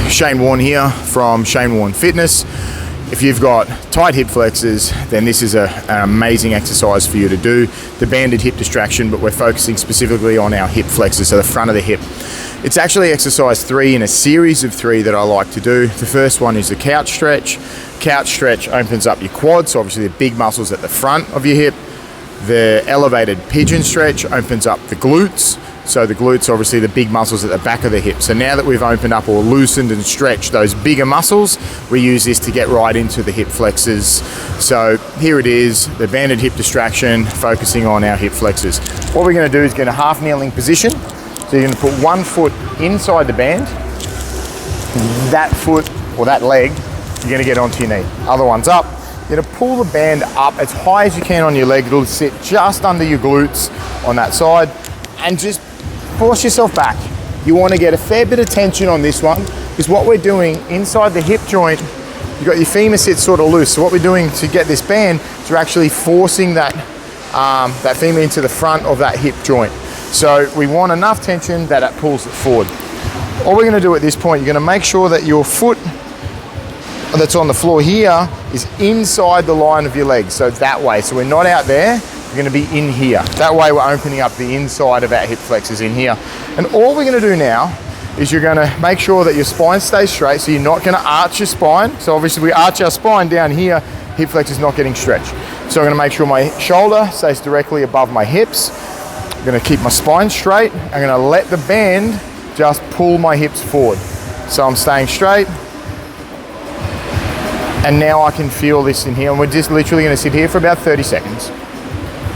Shane Warne here from Shane Warne Fitness. If you've got tight hip flexors, then this is an amazing exercise for you to do. The banded hip distraction, but we're focusing specifically on our hip flexors, so the front of the hip. It's actually exercise 3 in a series of 3 that I like to do. The first one is the couch stretch. Couch stretch opens up your quads, so obviously the big muscles at the front of your hip. The elevated pigeon stretch opens up the glutes. So the glutes are obviously the big muscles at the back of the hip. So now that we've opened up or loosened and stretched those bigger muscles, we use this to get right into the hip flexors. So here it is, the banded hip distraction, focusing on our hip flexors. What we're gonna do is get a half kneeling position. So you're gonna put one foot inside the band. That foot or that leg, you're gonna get onto your knee. Other one's up. You're gonna pull the band up as high as you can on your leg. It'll sit just under your glutes on that side. And just force yourself back. You want to get a fair bit of tension on this one, because what we're doing inside the hip joint, you've got your femur sit sort of loose. So what we're doing to get this band is we're actually forcing that femur into the front of that hip joint. So we want enough tension that it pulls it forward. All we're going to do at this point, you're going to make sure that your foot that's on the floor here is inside the line of your leg. So that way, so we're not out there. We're going to be in here. That way we're opening up the inside of our hip flexors in here. And all we're going to do now is you're going to make sure that your spine stays straight, so you're not going to arch your spine. So obviously we arch our spine down here, hip flexors not getting stretched. So I'm going to make sure my shoulder stays directly above my hips. I'm going to keep my spine straight. I'm going to let the band just pull my hips forward. So I'm staying straight. And now I can feel this in here. And we're just literally going to sit here for about 30 seconds.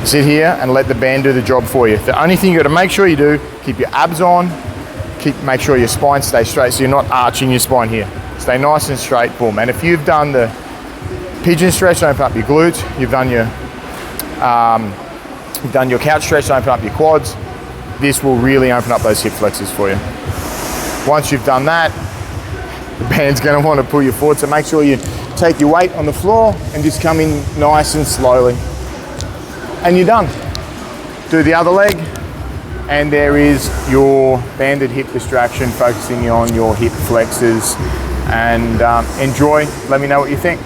Sit here and let the band do the job for you. The only thing you got to make sure you do, keep your abs on, make sure your spine stays straight so you're not arching your spine here. Stay nice and straight, boom. And if you've done the pigeon stretch, open up your glutes, you've done your couch stretch, open up your quads, this will really open up those hip flexors for you. Once you've done that, the band's going to want to pull you forward, so make sure you take your weight on the floor and just come in nice and slowly. And you're done. Do the other leg, and there is your banded hip distraction, focusing on your hip flexors. And enjoy. Let me know what you think.